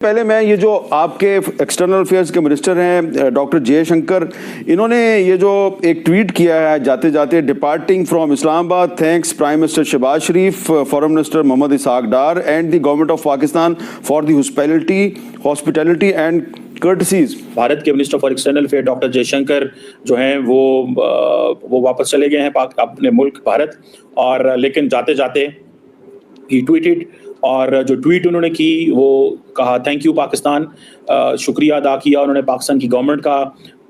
पहले मैं ये जो आपके एक्सटर्नल अफेयर्स के मिनिस्टर हैं डॉक्टर जयशंकर, इन्होंने ये जो एक ट्वीट किया है जाते जाते, departing from Islamabad thanks prime minister Shahbaz Sharif, foreign minister Mohammad Ishaq Dar and the government of Pakistan for the hospitality and courtesies. Bharat के minister for external affair doctor Jaishankar जो हैं वो वापस चले गए हैं अपने मुल्क भारत, और लेकिन जाते जाते ही ट्वीटेड, और जो ट्वीट उन्होंने की वो कहा थैंक यू पाकिस्तान, शुक्रिया अदा किया उन्होंने पाकिस्तान की गवर्नमेंट का,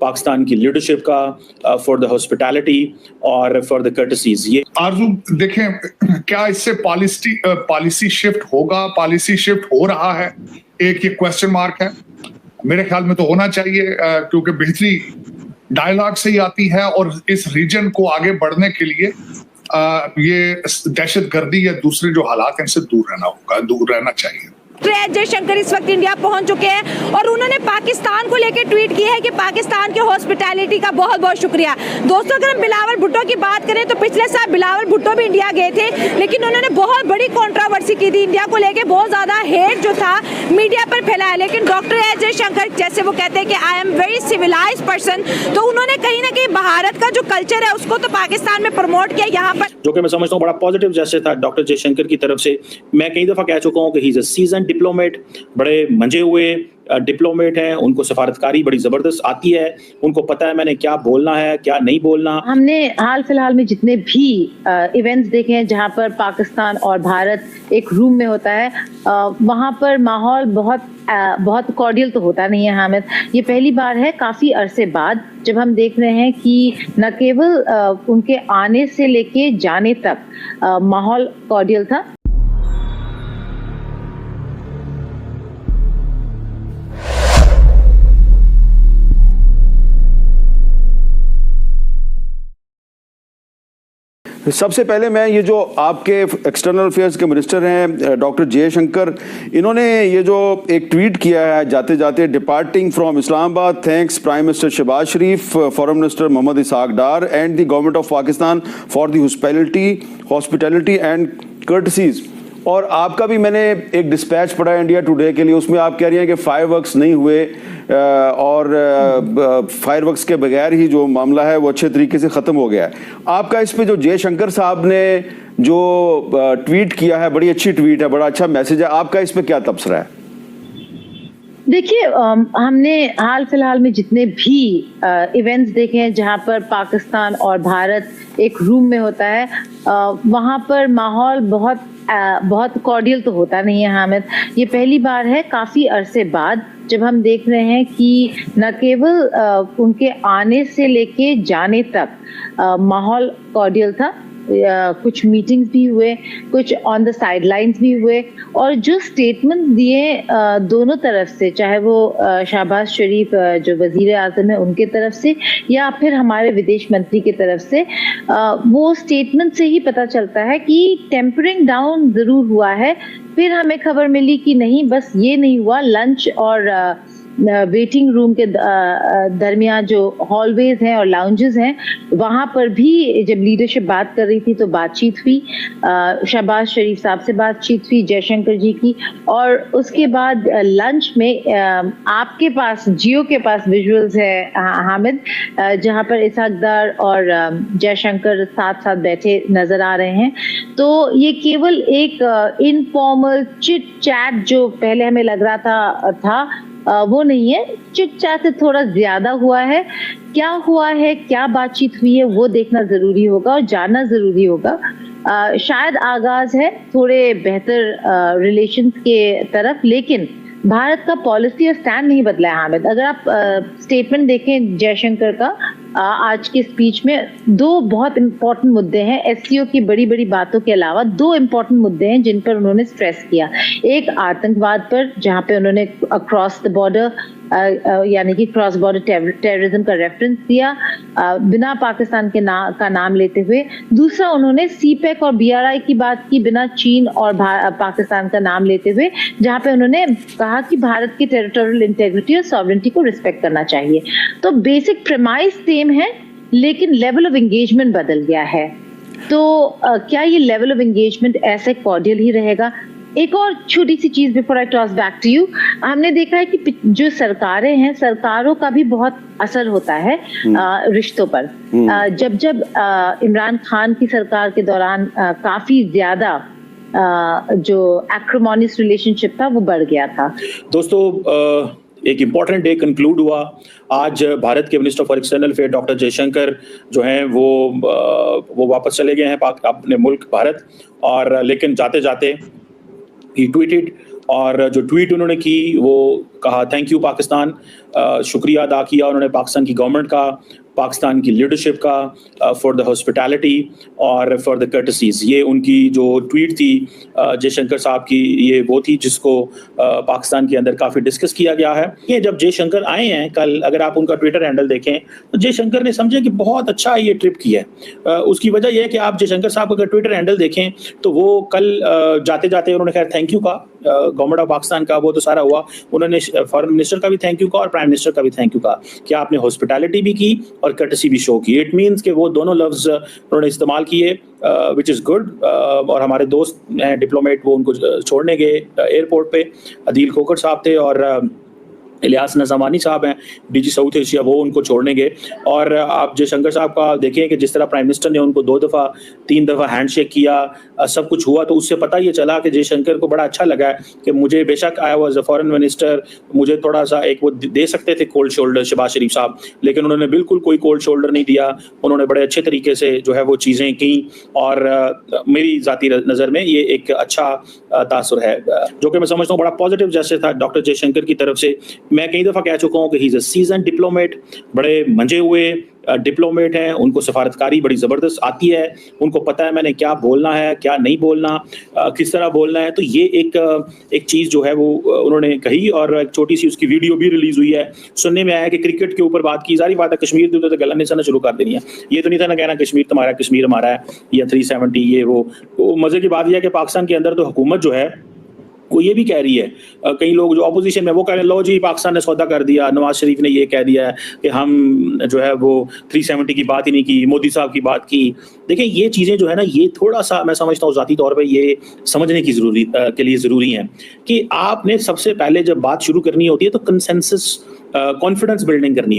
पाकिस्तान की लीडरशिप का फॉर द हॉस्पिटैलिटी और फॉर द कर्टसीज। ये आरजू देखें क्या इससे पॉलिसी शिफ्ट होगा, पॉलिसी शिफ्ट हो रहा है, एक ये क्वेश्चन मार्क है। मेरे ख्याल में तो होना चाहिए क्योंकि बेहतरी डायलॉग से ही आती है और इस रीजन को आगे बढ़ने के लिए ये दहशतगर्दी या दूसरे जो हालात हैं इनसे दूर रहना चाहिए। जयशंकर इस वक्त इंडिया पहुंच चुके हैं और उन्होंने पाकिस्तान को लेकर ट्वीट की है कि पाकिस्तान के हॉस्पिटैलिटी का बहुत बहुत शुक्रिया। दोस्तों, अगर हम बिलावल भुट्टो की बात करें तो पिछले साल बिलावल भुट्टो भी इंडिया गए थे, लेकिन उन्होंने बहुत बड़ी कंट्रोवर्सी की थी इंडिया को लेकर, बहुत ज्यादा हेट जो था मीडिया पर फैलाया। लेकिन डॉक्टर जयशंकर जैसे वो कहते हैं कि I am very civilised person, तो उन्होंने कहीं ना कहीं भारत का जो कल्चर है उसको तो पाकिस्तान में प्रमोट किया यहाँ पर, जो कि मैं समझता हूँ बड़ा पॉजिटिव जैसे था डॉक्टर जयशंकर की तरफ से। मैं कई दफा कह चुका हूँ कि he is a season diplomat, बड़े मंजे हुए डिप्लोमेट हैं, उनको सफारतकारी बड़ी जबरदस्त आती है, उनको पता है मैंने क्या बोलना है क्या नहीं बोलना। हमने हाल फिलहाल में जितने भी इवेंट्स देखे हैं जहां पर पाकिस्तान और भारत एक रूम में होता है, वहां पर माहौल बहुत कॉर्डियल तो होता नहीं है हामिद। ये पहली बार है काफी अरसे बाद जब हम देख रहे हैं कि न केवल उनके आने से लेके जाने तक माहौल कॉर्डियल था। सबसे पहले मैं ये जो आपके एक्सटर्नल अफेयर्स के मिनिस्टर हैं डॉक्टर जयशंकर, इन्होंने ये जो एक ट्वीट किया है जाते जाते, departing from Islamabad thanks prime minister Shahbaz Sharif, foreign minister Mohammad Ishaq Dar and the government of Pakistan for the hospitality and courtesies. और आपका भी मैंने एक डिस्पैच पढ़ा है इंडिया टुडे के लिए, उसमें आप कह रही हैं कि फायरवर्क्स नहीं हुए और फायरवर्क्स के बगैर ही जो मामला है वो अच्छे तरीके से ख़त्म हो गया है। आपका इस पे जो जयशंकर साहब ने जो ट्वीट किया है, बड़ी अच्छी ट्वीट है, बड़ा अच्छा मैसेज है, आपका इस पे क्या तबसरा है? देखिए, हमने हाल फिलहाल में जितने भी इवेंट्स देखे हैं जहां पर पाकिस्तान और भारत एक रूम में होता है, वहां पर माहौल बहुत कॉर्डियल तो होता नहीं है हामिद। ये पहली बार है काफी अरसे बाद जब हम देख रहे हैं कि न केवल उनके आने से लेके जाने तक माहौल कॉर्डियल था, कुछ मीटिंग्स भी हुए, कुछ ऑन द साइडलाइंस भी हुए, और जो स्टेटमेंट दिए दोनों तरफ से, चाहे वो शहबाज शरीफ जो वजीर आज़म है उनके तरफ से या फिर हमारे विदेश मंत्री की तरफ से, वो स्टेटमेंट से ही पता चलता है कि टेम्परिंग डाउन जरूर हुआ है। फिर हमें खबर मिली कि नहीं, बस ये नहीं हुआ, लंच और वेटिंग रूम के दरमियान जो हॉलवेज हैं और लाउंजेस हैं, वहां पर भी जब लीडरशिप बात कर रही थी तो बातचीत हुई, शहबाज शरीफ साहब से बातचीत हुई जयशंकर जी की, और उसके बाद लंच में आपके पास जियो के पास विजुअल्स है हामिद, जहां पर इसहाक डार और जयशंकर साथ साथ बैठे नजर आ रहे हैं। तो ये केवल एक इनफॉर्मल चिट चैट जो पहले हमें लग रहा था वो नहीं है, चिट चैट से थोड़ा ज्यादा हुआ है। क्या हुआ है, क्या बातचीत हुई है, वो देखना जरूरी होगा और जानना जरूरी होगा। शायद आगाज है थोड़े बेहतर रिलेशंस के तरफ, लेकिन भारत का पॉलिसी और स्टैंड नहीं बदला है हामिद। अगर आप स्टेटमेंट देखें जयशंकर का आज के स्पीच में, दो बहुत इंपॉर्टेंट मुद्दे हैं। एससीओ की बड़ी बड़ी बातों के अलावा दो इंपॉर्टेंट मुद्दे हैं जिन पर उन्होंने स्ट्रेस किया। एक आतंकवाद पर, जहां पे उन्होंने अक्रॉस द बॉर्डर यानी कि क्रॉस बॉर्डर टेररिज्म का रेफरेंस दिया बिना पाकिस्तान के का नाम लेते हुए। दूसरा, उन्होंने सीपेक और बीआरआई की बात की बिना चीन और पाकिस्तान का नाम लेते हुए, जहां पे उन्होंने कहा कि भारत की टेरिटोरियल इंटेग्रिटी और सॉवरेनिटी को रिस्पेक्ट करना चाहिए। तो बेसिक प्रेमाइस सेम है, लेकिन लेवल ऑफ एंगेजमेंट बदल गया है। तो क्या ये लेवल ऑफ एंगेजमेंट ऐसे कॉर्डियल ही रहेगा? एक और छोटी सी चीज before I toss back to you, हमने देखा है कि जो सरकारें हैं, सरकारों का भी बहुत असर होता है रिश्तों पर। जब जब इमरान खान की सरकार के दौरान काफी ज्यादा जो एक्रोमोनियस रिलेशनशिप था वो बढ़ गया था। दोस्तों, एक इम्पॉर्टेंट डे कंक्लूड हुआ आज। भारत के minister for external affair doctor Jaishankar जो हैं वो वापस चले गए हैं अपने मुल्क भारत, और लेकिन जाते जाते ही ट्वीटेड, और जो ट्वीट उन्होंने की वो कहा थैंक यू पाकिस्तान, शुक्रिया अदा किया उन्होंने पाकिस्तान की गवर्नमेंट का, पाकिस्तान की लीडरशिप का फॉर द हॉस्पिटैलिटी और फॉर द कर्टसीज। ये उनकी जो ट्वीट थी जयशंकर साहब की, ये वो थी जिसको पाकिस्तान के अंदर काफ़ी डिस्कस किया गया है। ये जब जयशंकर आए हैं कल, अगर आप उनका ट्विटर हैंडल देखें तो जयशंकर ने समझे कि बहुत अच्छा ये ट्रिप की है। उसकी वजह यह है कि आप जयशंकर साहब का ट्विटर हैंडल देखें तो वो कल जाते जाते उन्होंने खैर थैंक यू कहा गवर्नमेंट ऑफ पाकिस्तान का, वो तो सारा हुआ। उन्होंने फॉरेन मिनिस्टर का भी थैंक यू कहा और प्राइम मिनिस्टर का भी थैंक यू कहा कि आपने हॉस्पिटैलिटी भी की और कर्टसी भी शो की। इट मीन्स कि वो दोनों लफ्ज उन्होंने इस्तेमाल किए, विच इज़ गुड। और हमारे दोस्त हैं डिप्लोमेट, वो उनको छोड़ने गए एयरपोर्ट पे। अदील खोखर साहब थे और इलियास नज़ामानी साहब हैं डीजी साउथ एशिया, वो उनको छोड़ने गए। और आप जयशंकर साहब का देखें कि जिस तरह प्राइम मिनिस्टर ने उनको 2 दफ़ा 3 दफ़ा हैंडशेक किया, सब कुछ हुआ, तो उससे पता ये चला कि जयशंकर को बड़ा अच्छा लगा कि मुझे, बेशक I was a foreign minister, मुझे थोड़ा सा एक वो दे सकते थे कोल्ड शोल्डर शहबाज शरीफ साहब, लेकिन उन्होंने बिल्कुल कोई कोल्ड शोल्डर नहीं दिया। उन्होंने बड़े अच्छे तरीके से जो है वो चीज़ें की, और मेरी ज़ाती नज़र में ये एक अच्छा तासुर है जो कि मैं समझता हूँ बड़ा पॉजिटिव जैसे था डॉक्टर जयशंकर की तरफ से। मैं कई दफ़ा कह चुका हूँ कि he is a season diplomat, बड़े मंजे हुए डिप्लोमेट हैं, उनको सफारतकारी बड़ी ज़बरदस्त आती है, उनको पता है मैंने क्या बोलना है क्या नहीं बोलना, किस तरह बोलना है। तो ये एक चीज़ जो है वो उन्होंने कही, और एक छोटी सी उसकी वीडियो भी रिलीज़ हुई है। सुनने में आया कि क्रिकेट के ऊपर बात की, सारी बात है कश्मीर के तो गला निशाना शुरू कर देनी है। ये तो नहीं था ना कहना कश्मीर तुम्हारा, कश्मीर हमारा है, या 370 ये वो। मज़े की बात यह है कि पाकिस्तान के अंदर तो हुकूमत जो है वो ये भी कह रही है, कई लोग जो अपोजिशन में वो कह रहे हैं लो जी पाकिस्तान ने सौदा कर दिया, नवाज शरीफ ने ये कह दिया है कि हम जो है वो 370 की बात ही नहीं की, मोदी साहब की बात की। देखिए ये चीज़ें जो है ना, ये थोड़ा सा मैं समझता हूँ ज़ाती तौर पे ये समझने की के लिए ज़रूरी है कि आपने सबसे पहले जब बात शुरू करनी होती है तो कंसेंसस कॉन्फिडेंस बिल्डिंग करनी